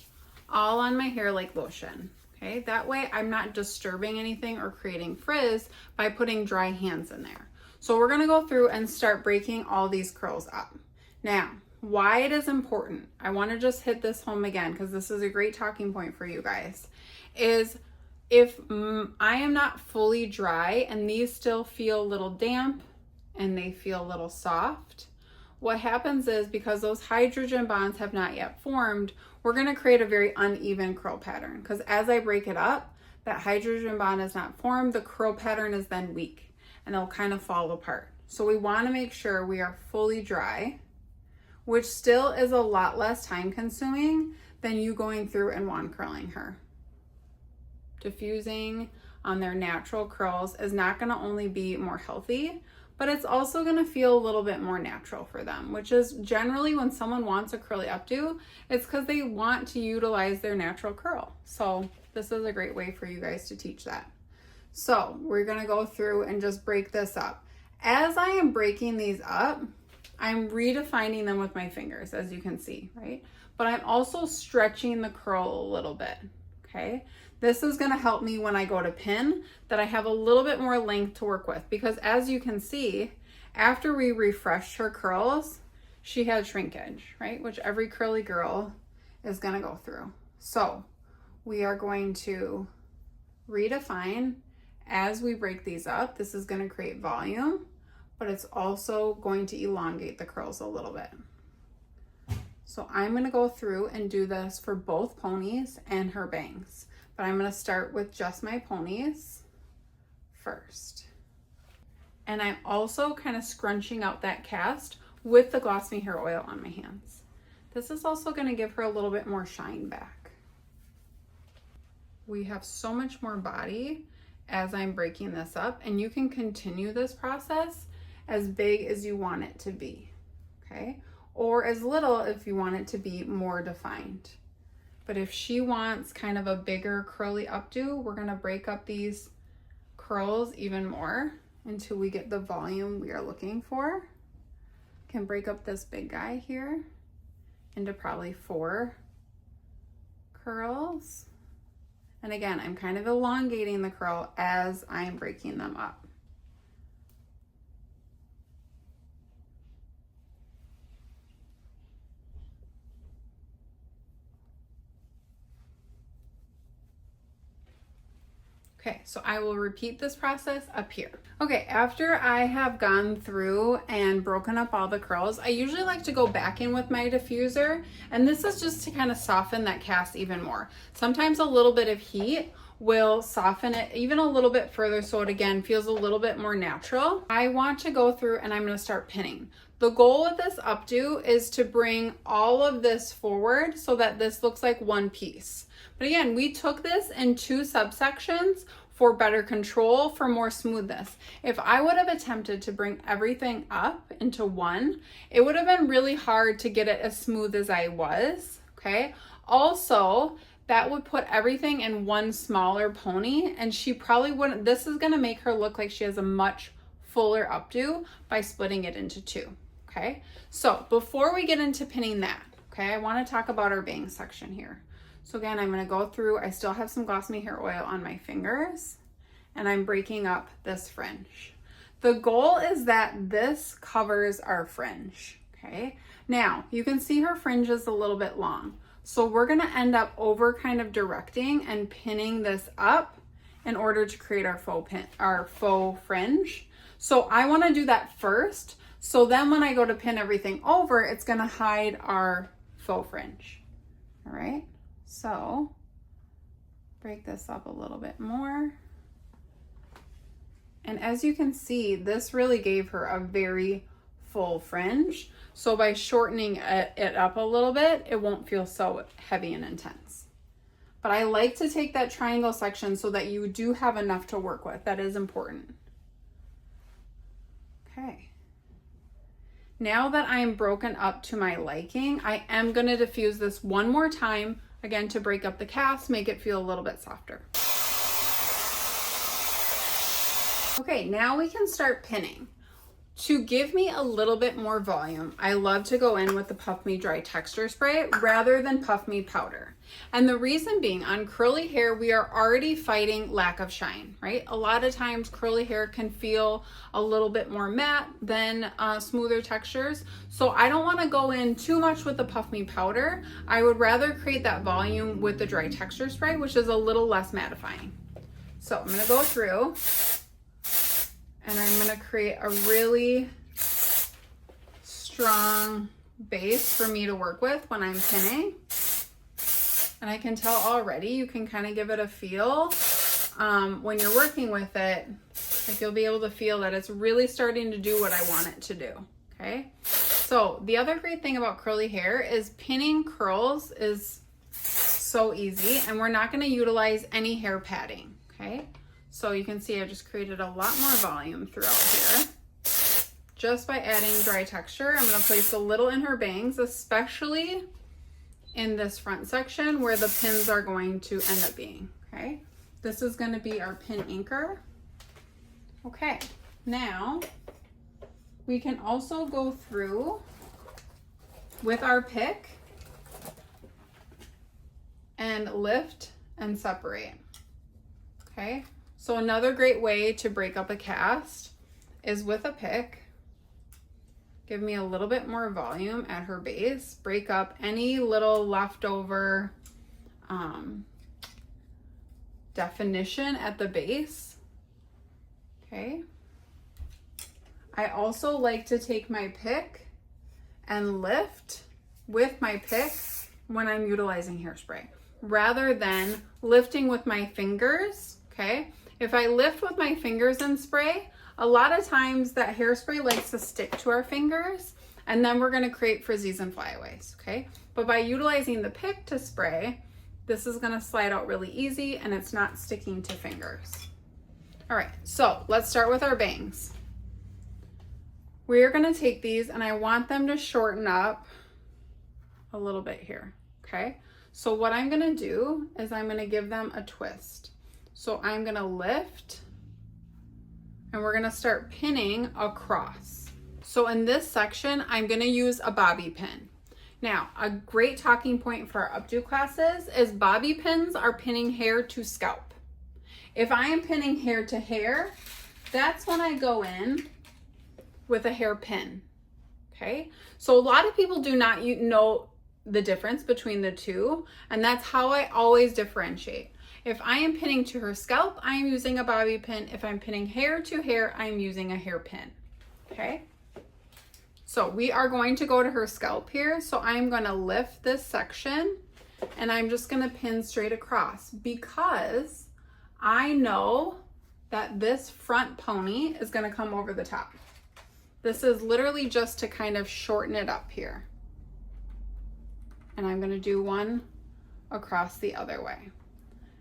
all on my hair like lotion. Okay, that way I'm not disturbing anything or creating frizz by putting dry hands in there. So we're gonna go through and start breaking all these curls up. Now, why it is important, I wanna just hit this home again because this is a great talking point for you guys, is if I am not fully dry and these still feel a little damp and they feel a little soft, what happens is because those hydrogen bonds have not yet formed, we're going to create a very uneven curl pattern because as I break it up, that hydrogen bond is not formed, the curl pattern is then weak and it'll kind of fall apart. So we want to make sure we are fully dry, which still is a lot less time consuming than you going through and wand curling her. Diffusing on their natural curls is not going to only be more healthy, but it's also going to feel a little bit more natural for them, which is generally when someone wants a curly updo, it's because they want to utilize their natural curl. So this is a great way for you guys to teach that. So we're going to go through and just break this up. As I am breaking these up, I'm redefining them with my fingers, as you can see, right? But I'm also stretching the curl a little bit, okay? This is going to help me when I go to pin, that I have a little bit more length to work with, because as you can see, after we refreshed her curls, she had shrinkage, right? Which every curly girl is going to go through. So we are going to redefine as we break these up. This is going to create volume, but it's also going to elongate the curls a little bit. So I'm going to go through and do this for both ponies and her bangs. But I'm going to start with just my ponies first. And I'm also kind of scrunching out that cast with the Gloss Me Hair Oil on my hands. This is also going to give her a little bit more shine back. We have so much more body as I'm breaking this up, and you can continue this process as big as you want it to be, okay? Or as little if you want it to be more defined. But if she wants kind of a bigger curly updo, we're gonna break up these curls even more until we get the volume we are looking for. Can break up this big guy here into probably 4 curls. And again, I'm kind of elongating the curl as I'm breaking them up. Okay, so I will repeat this process up here. Okay, after I have gone through and broken up all the curls, I usually like to go back in with my diffuser, and this is just to kind of soften that cast even more. Sometimes a little bit of heat will soften it even a little bit further so it again feels a little bit more natural. I want to go through and I'm going to start pinning. The goal with this updo is to bring all of this forward so that this looks like one piece. But again, we took this in 2 subsections for better control, for more smoothness. If I would have attempted to bring everything up into one, it would have been really hard to get it as smooth as I was, okay? Also, that would put everything in one smaller pony, and she probably wouldn't, this is gonna make her look like she has a much fuller updo by splitting it into 2, okay? So before we get into pinning that, okay, I wanna talk about our bang section here. So again, I'm gonna go through, I still have some Gloss Me Hair Oil on my fingers, and I'm breaking up this fringe. The goal is that this covers our fringe, okay? Now, you can see her fringe is a little bit long. So we're gonna end up over kind of directing and pinning this up in order to create our faux fringe. So I wanna do that first. So then when I go to pin everything over, it's gonna hide our faux fringe, all right? So break this up a little bit more. And as you can see, this really gave her a very full fringe. So by shortening it up a little bit, it won't feel so heavy and intense. But I like to take that triangle section so that you do have enough to work with. That is important. Okay. Now that I'm broken up to my liking, I am going to diffuse this one more time, again, to break up the cast, make it feel a little bit softer. Okay, now we can start pinning. To give me a little bit more volume, I love to go in with the Puff Me Dry Texture Spray rather than Puff Me Powder. And the reason being, on curly hair, we are already fighting lack of shine, right? A lot of times curly hair can feel a little bit more matte than smoother textures. So I don't want to go in too much with the Puff Me Powder. I would rather create that volume with the Dry Texture Spray, which is a little less mattifying. So I'm going to go through and I'm going to create a really strong base for me to work with when I'm pinning. And I can tell already, you can kind of give it a feel when you're working with it. Like you'll be able to feel that it's really starting to do what I want it to do, okay? So the other great thing about curly hair is pinning curls is so easy, and we're not going to utilize any hair padding, okay? So you can see I just created a lot more volume throughout here. Just by adding dry texture, I'm going to place a little in her bangs, especially in this front section where the pins are going to end up being, okay? This is going to be our pin anchor. Okay, now we can also go through with our pick and lift and separate, okay? So another great way to break up a cast is with a pick. Give me a little bit more volume at her base. Break up any little leftover definition at the base. Okay. I also like to take my pick and lift with my pick when I'm utilizing hairspray, rather than lifting with my fingers, okay? If I lift with my fingers and spray, a lot of times that hairspray likes to stick to our fingers, and then we're gonna create frizzies and flyaways, okay? But by utilizing the pick to spray, this is gonna slide out really easy and it's not sticking to fingers. All right, so let's start with our bangs. We're gonna take these and I want them to shorten up a little bit here, okay? So what I'm gonna do is I'm gonna give them a twist. So I'm gonna lift and we're gonna start pinning across. So in this section, I'm gonna use a bobby pin. Now, a great talking point for our updo classes is bobby pins are pinning hair to scalp. If I am pinning hair to hair, that's when I go in with a hair pin, okay? So a lot of people do not know the difference between the two, and that's how I always differentiate. If I am pinning to her scalp, I am using a bobby pin. If I'm pinning hair to hair, I'm using a hair pin, okay? So we are going to go to her scalp here. So I'm gonna lift this section and I'm just gonna pin straight across because I know that this front pony is gonna come over the top. This is literally just to kind of shorten it up here. And I'm gonna do one across the other way.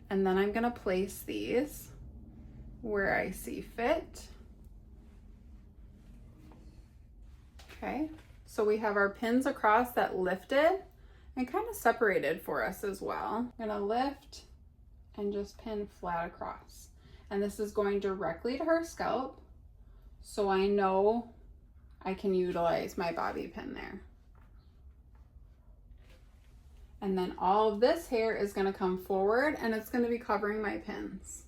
And then I'm gonna place these where I see fit. Okay, so we have our pins across that lifted and kind of separated for us as well. I'm gonna lift and just pin flat across. And this is going directly to her scalp, so I know I can utilize my bobby pin there. And then all of this hair is gonna come forward and it's gonna be covering my pins.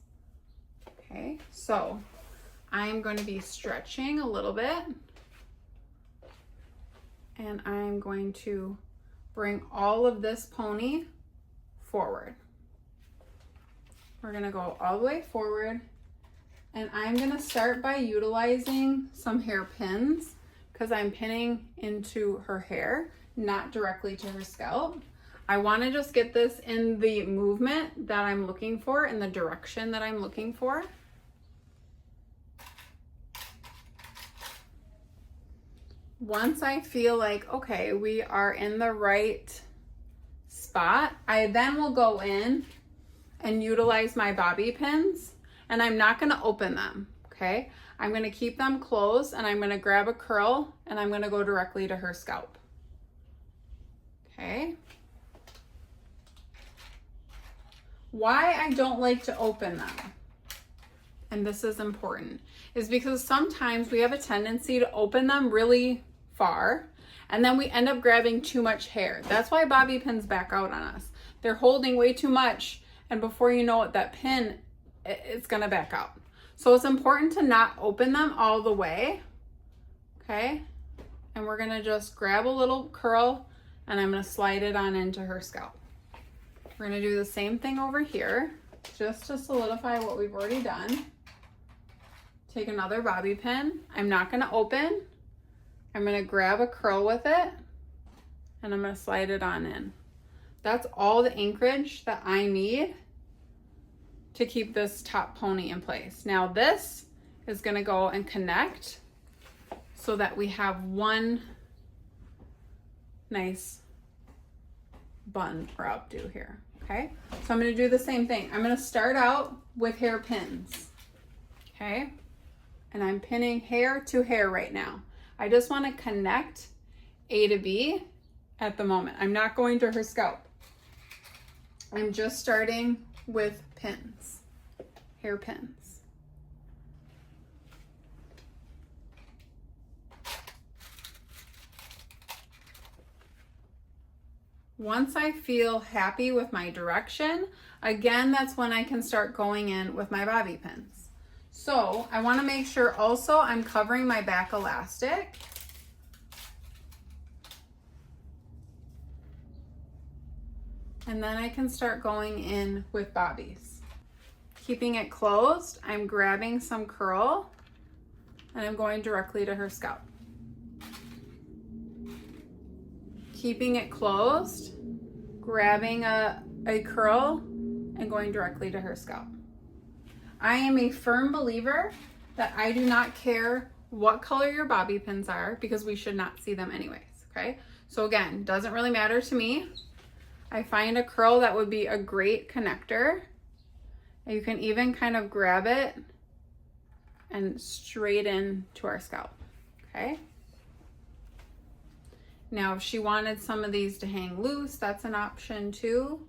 Okay, so I'm going to be stretching a little bit and I'm going to bring all of this pony forward. We're gonna go all the way forward and I'm gonna start by utilizing some hair pins because I'm pinning into her hair, not directly to her scalp. I wanna just get this in the movement that I'm looking for, in the direction that I'm looking for. Once I feel like, okay, we are in the right spot, I then will go in and utilize my bobby pins, and I'm not going to open them, okay? I'm going to keep them closed, and I'm going to grab a curl, and I'm going to go directly to her scalp. Okay? Why I don't like to open them, and this is important, is because sometimes we have a tendency to open them really far, and then we end up grabbing too much hair. That's why bobby pins back out on us. They're holding way too much, and before you know it, that pin, it's gonna back out. So it's important to not open them all the way, okay? And we're gonna just grab a little curl, and I'm gonna slide it on into her scalp. We're gonna do the same thing over here, just to solidify what we've already done. Take another bobby pin. I'm not gonna open. I'm gonna grab a curl with it, and I'm gonna slide it on in. That's all the anchorage that I need to keep this top pony in place. Now this is gonna go and connect so that we have one nice bun or updo here, okay? So I'm gonna do the same thing. I'm gonna start out with hair pins, okay? And I'm pinning hair to hair right now. I just wanna connect A to B at the moment. I'm not going to her scalp. I'm just starting with pins, hair pins. Once I feel happy with my direction, again, that's when I can start going in with my bobby pins. So I want to make sure also I'm covering my back elastic. And then I can start going in with bobbies. Keeping it closed, I'm grabbing some curl and I'm going directly to her scalp. Keeping it closed, grabbing a curl and going directly to her scalp. I am a firm believer that I do not care what color your bobby pins are because we should not see them anyways, okay? So again, doesn't really matter to me. I find a curl that would be a great connector. And you can even kind of grab it and straight in to our scalp, okay? Now, if she wanted some of these to hang loose, that's an option too.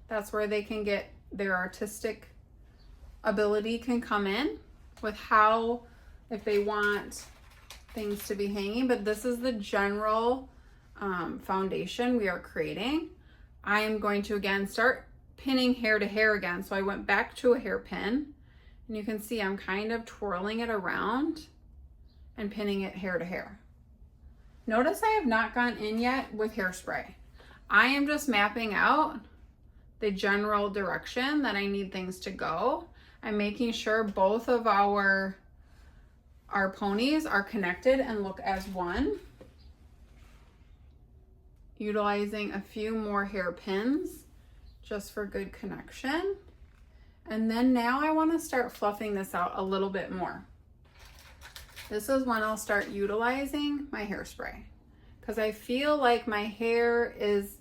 That's where they can get their artistic ability can come in with how, if they want things to be hanging, but this is the general foundation we are creating. I am going to again start pinning hair to hair again. So I went back to a hairpin and you can see I'm kind of twirling it around and pinning it hair to hair. Notice I have not gone in yet with hairspray. I am just mapping out the general direction that I need things to go. I'm making sure both of our ponies are connected and look as one. Utilizing a few more hair pins just for good connection. And then now I want to start fluffing this out a little bit more. This is when I'll start utilizing my hairspray because I feel like my hairs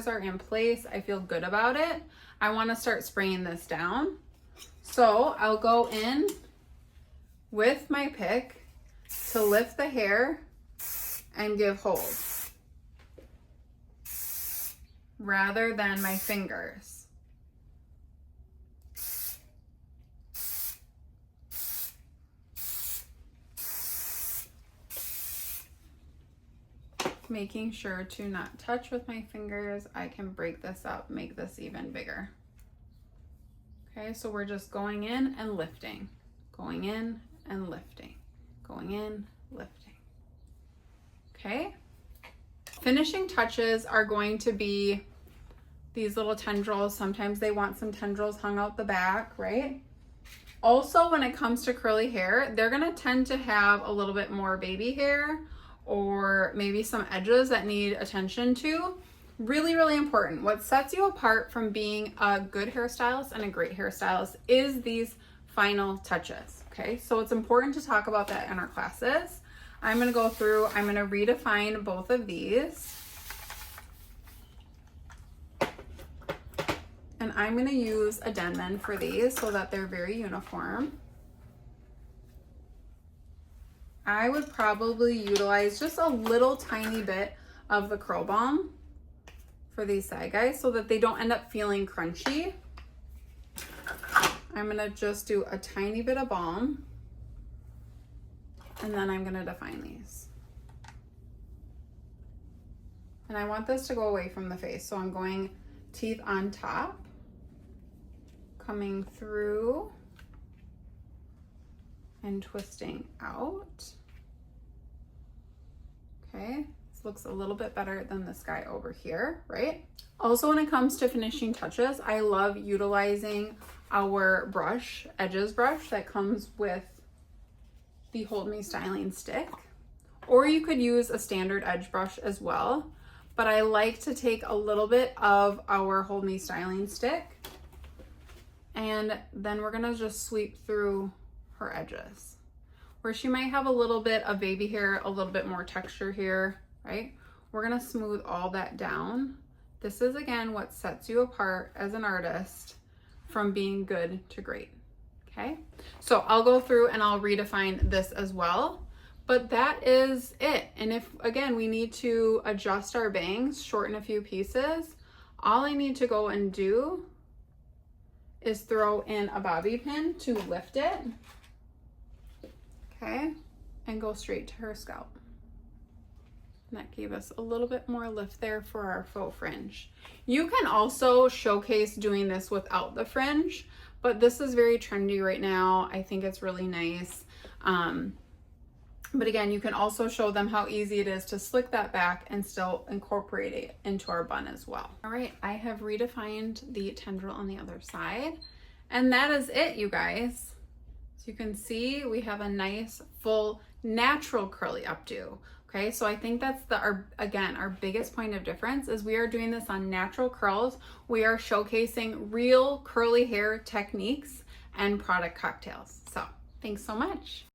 are in place. I feel good about it. I want to start spraying this down. So I'll go in with my pick to lift the hair and give hold, rather than my fingers. Making sure to not touch with my fingers. I can break this up, make this even bigger. Okay, so we're just going in and lifting, going in and lifting, going in, lifting. Okay. Finishing touches are going to be these little tendrils. Sometimes they want some tendrils hung out the back, right? Also, when it comes to curly hair, they're gonna tend to have a little bit more baby hair or maybe some edges that need attention to. Really, really important. What sets you apart from being a good hairstylist and a great hairstylist is these final touches, okay? So it's important to talk about that in our classes. I'm gonna go through, I'm gonna redefine both of these. And I'm gonna use a Denman for these so that they're very uniform. I would probably utilize just a little tiny bit of the Curl Balm for these side guys so that they don't end up feeling crunchy. I'm gonna just do a tiny bit of balm, and then I'm gonna define these. And I want this to go away from the face, so I'm going teeth on top, coming through and twisting out. Okay, this looks a little bit better than this guy over here, right? Also, when it comes to finishing touches, I love utilizing our brush, Edges brush, that comes with the Hold Me Styling stick. Or you could use a standard edge brush as well. But I like to take a little bit of our Hold Me Styling stick, and then we're gonna just sweep through her edges. Where she might have a little bit of baby hair, a little bit more texture here, right? We're gonna smooth all that down. This is, again, what sets you apart as an artist from being good to great, okay? So I'll go through and I'll redefine this as well, but that is it. And if, again, we need to adjust our bangs, shorten a few pieces, all I need to go and do is throw in a bobby pin to lift it, okay, and go straight to her scalp. And that gave us a little bit more lift there for our faux fringe. You can also showcase doing this without the fringe, but this is very trendy right now. I think it's really nice. But again, you can also show them how easy it is to slick that back and still incorporate it into our bun as well. All right, I have redefined the tendril on the other side, and that is it, you guys. So you can see we have a nice, full, natural curly updo. Okay, so I think that's our biggest point of difference is we are doing this on natural curls. We are showcasing real curly hair techniques and product cocktails. So thanks so much.